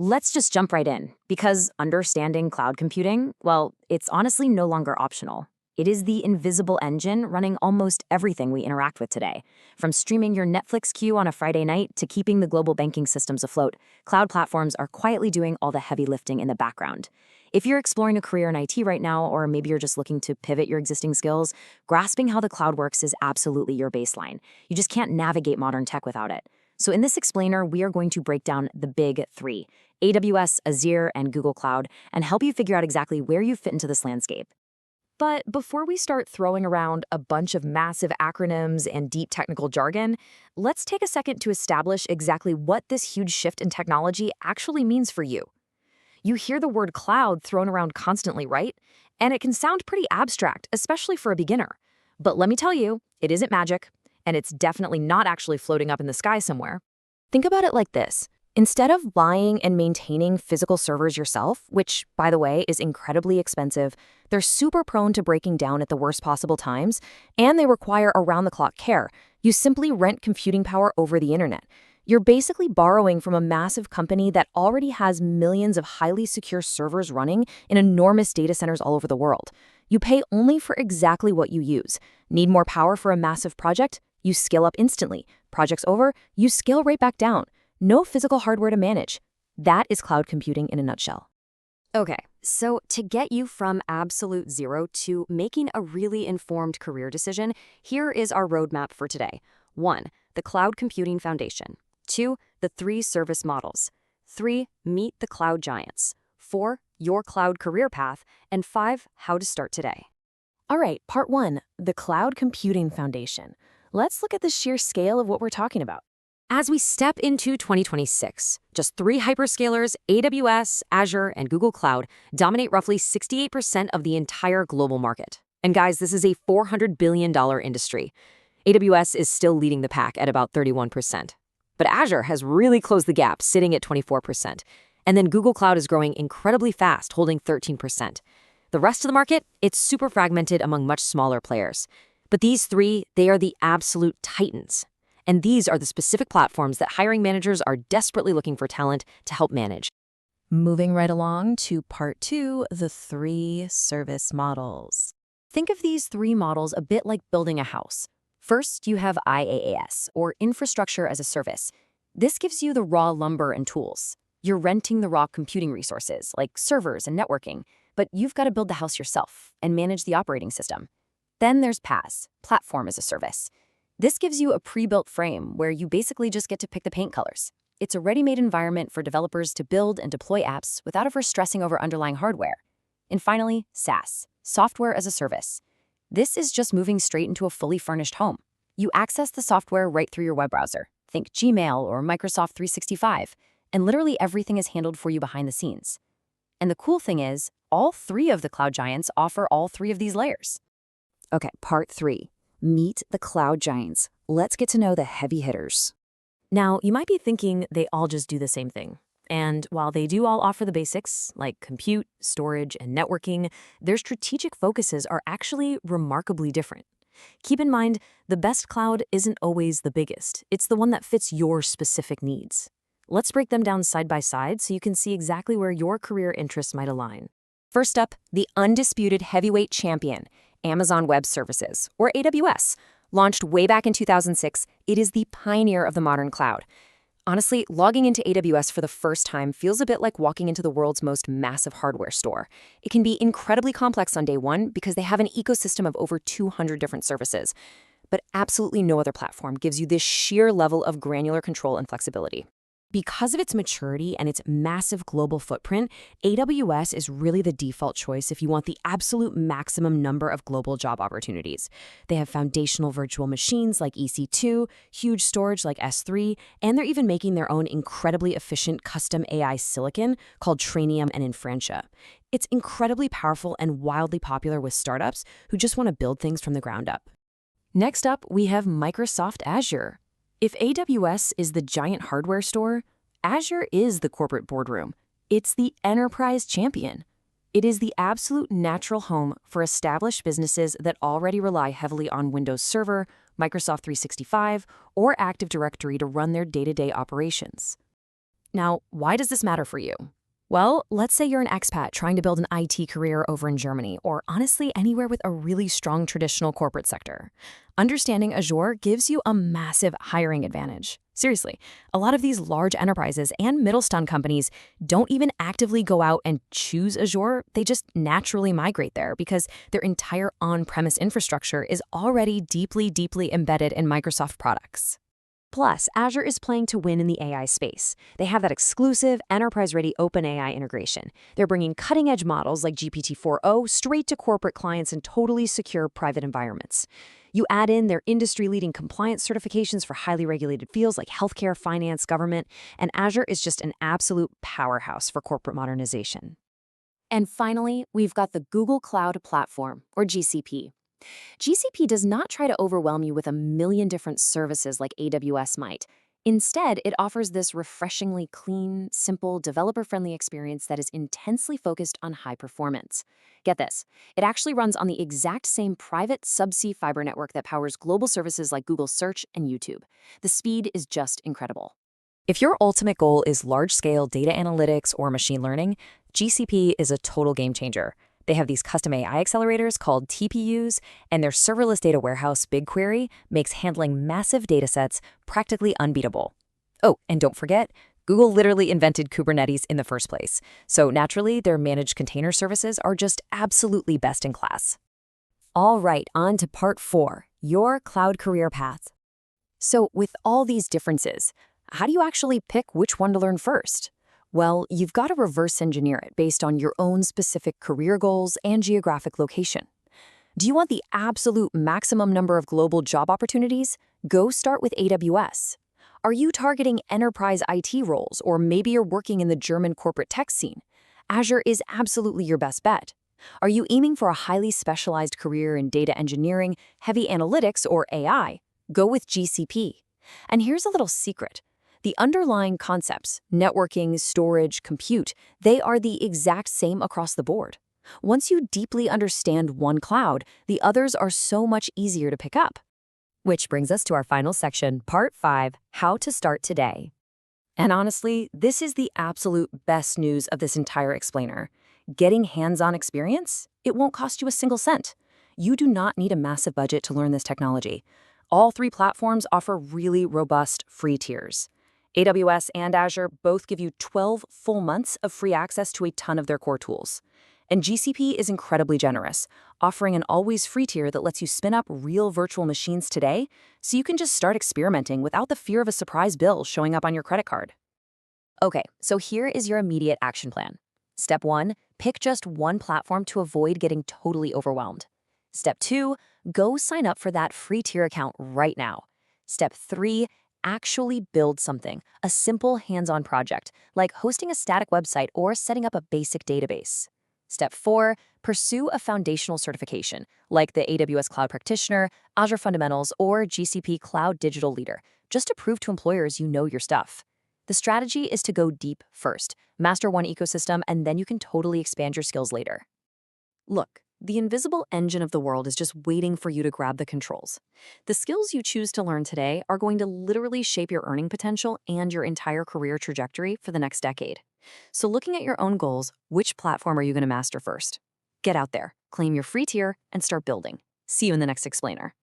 Let's just jump right in, because understanding cloud computing, well, it's honestly no longer optional. It is the invisible engine running almost everything we interact with today. From streaming your Netflix queue on a Friday night to keeping the global banking systems afloat, cloud platforms are quietly doing all the heavy lifting in the background. If you're exploring a career in IT right now, or maybe you're just looking to pivot your existing skills, grasping how the cloud works is absolutely your baseline. You just can't navigate modern tech without it. So in this explainer, we are going to break down the big three: AWS, Azure, and Google Cloud, and help you figure out exactly where you fit into this landscape. But before we start throwing around a bunch of massive acronyms and deep technical jargon, let's take a second to establish exactly what this huge shift in technology actually means for you. You hear the word cloud thrown around constantly, right? And it can sound pretty abstract, especially for a beginner. But let me tell you, it isn't magic, and it's definitely not actually floating up in the sky somewhere. Think about it like this. Instead of buying and maintaining physical servers yourself, which, by the way, is incredibly expensive, they're super prone to breaking down at the worst possible times, and they require around-the-clock care. You simply rent computing power over the internet. You're basically borrowing from a massive company that already has millions of highly secure servers running in enormous data centers all over the world. You pay only for exactly what you use. Need more power for a massive project? You scale up instantly. Project's over, you scale right back down. No physical hardware to manage. That is cloud computing in a nutshell. Okay, so to get you from absolute zero to making a really informed career decision, here is our roadmap for today. 1. The cloud computing foundation. 2. The 3 service models. 3. Meet the cloud giants. 4. Your cloud career path. And 5. How to start today. All right, part 1, the cloud computing foundation. Let's look at the sheer scale of what we're talking about. As we step into 2026, just 3 hyperscalers, AWS, Azure, and Google Cloud, dominate roughly 68% of the entire global market. And guys, this is a $400 billion industry. AWS is still leading the pack at about 31%. But Azure has really closed the gap, sitting at 24%. And then Google Cloud is growing incredibly fast, holding 13%. The rest of the market, it's super fragmented among much smaller players. But these 3, they are the absolute titans. And these are the specific platforms that hiring managers are desperately looking for talent to help manage. Moving right along to part 2, the 3 service models. Think of these 3 models a bit like building a house. First, you have IaaS, or Infrastructure as a Service. This gives you the raw lumber and tools. You're renting the raw computing resources, like servers and networking, but you've got to build the house yourself and manage the operating system. Then there's PaaS, Platform as a Service. This gives you a pre-built frame where you basically just get to pick the paint colors. It's a ready-made environment for developers to build and deploy apps without ever stressing over underlying hardware. And finally, SaaS, Software as a Service. This is just moving straight into a fully furnished home. You access the software right through your web browser. Think Gmail or Microsoft 365, and literally everything is handled for you behind the scenes. And the cool thing is, all 3 of the cloud giants offer all 3 of these layers. Okay, part 3. Meet the cloud giants. Let's get to know the heavy hitters. Now, you might be thinking they all just do the same thing. And while they do all offer the basics, like compute, storage, and networking, their strategic focuses are actually remarkably different. Keep in mind, the best cloud isn't always the biggest. It's the one that fits your specific needs. Let's break them down side by side so you can see exactly where your career interests might align. First up, the undisputed heavyweight champion, Amazon Web Services, or AWS. Launched way back in 2006, it is the pioneer of the modern cloud. Honestly, logging into AWS for the first time feels a bit like walking into the world's most massive hardware store. It can be incredibly complex on day one because they have an ecosystem of over 200 different services. But absolutely no other platform gives you this sheer level of granular control and flexibility. Because of its maturity and its massive global footprint, AWS is really the default choice if you want the absolute maximum number of global job opportunities. They have foundational virtual machines like EC2, huge storage like S3, and they're even making their own incredibly efficient custom AI silicon called Trainium and Inferentia. It's incredibly powerful and wildly popular with startups who just want to build things from the ground up. Next up, we have Microsoft Azure. If AWS is the giant hardware store, Azure is the corporate boardroom. It's the enterprise champion. It is the absolute natural home for established businesses that already rely heavily on Windows Server, Microsoft 365, or Active Directory to run their day-to-day operations. Now, why does this matter for you? Well, let's say you're an expat trying to build an IT career over in Germany, or honestly, anywhere with a really strong traditional corporate sector. Understanding Azure gives you a massive hiring advantage. Seriously, a lot of these large enterprises and Mittelstand companies don't even actively go out and choose Azure, they just naturally migrate there because their entire on-premise infrastructure is already deeply embedded in Microsoft products. Plus, Azure is playing to win in the AI space. They have that exclusive, enterprise-ready OpenAI integration. They're bringing cutting-edge models like GPT-4o straight to corporate clients in totally secure private environments. You add in their industry-leading compliance certifications for highly regulated fields like healthcare, finance, government, and Azure is just an absolute powerhouse for corporate modernization. And finally, we've got the Google Cloud Platform, or GCP. GCP does not try to overwhelm you with a million different services like AWS might. Instead, it offers this refreshingly clean, simple, developer-friendly experience that is intensely focused on high performance. Get this, it actually runs on the exact same private subsea fiber network that powers global services like Google Search and YouTube. The speed is just incredible. If your ultimate goal is large-scale data analytics or machine learning, GCP is a total game changer. They have these custom AI accelerators called TPUs, and their serverless data warehouse BigQuery makes handling massive datasets practically unbeatable. Oh, and don't forget, Google literally invented Kubernetes in the first place, so naturally their managed container services are just absolutely best in class. All right, on to part 4, your cloud career path. So with all these differences, how do you actually pick which one to learn first? Well, you've got to reverse engineer it based on your own specific career goals and geographic location. Do you want the absolute maximum number of global job opportunities? Go start with AWS. Are you targeting enterprise IT roles, or maybe you're working in the German corporate tech scene? Azure is absolutely your best bet. Are you aiming for a highly specialized career in data engineering, heavy analytics, or AI? Go with GCP. And here's a little secret. The underlying concepts, networking, storage, compute, they are the exact same across the board. Once you deeply understand one cloud, the others are so much easier to pick up. Which brings us to our final section, Part 5, How to Start Today. And honestly, this is the absolute best news of this entire explainer. Getting hands-on experience? It won't cost you a single cent. You do not need a massive budget to learn this technology. All 3 platforms offer really robust free tiers. AWS and Azure both give you 12 full months of free access to a ton of their core tools. And GCP is incredibly generous, offering an always free tier that lets you spin up real virtual machines today, so you can just start experimenting without the fear of a surprise bill showing up on your credit card. Okay, so here is your immediate action plan. Step 1, pick just one platform to avoid getting totally overwhelmed. Step 2, go sign up for that free tier account right now. Step 3, actually build something, a simple hands-on project, like hosting a static website or setting up a basic database. Step 4, pursue a foundational certification, like the AWS Cloud Practitioner, Azure Fundamentals, or GCP Cloud Digital Leader, just to prove to employers you know your stuff. The strategy is to go deep first, master one ecosystem, and then you can totally expand your skills later. Look, the invisible engine of the world is just waiting for you to grab the controls. The skills you choose to learn today are going to literally shape your earning potential and your entire career trajectory for the next decade. So looking at your own goals, which platform are you going to master first? Get out there, claim your free tier, and start building. See you in the next explainer.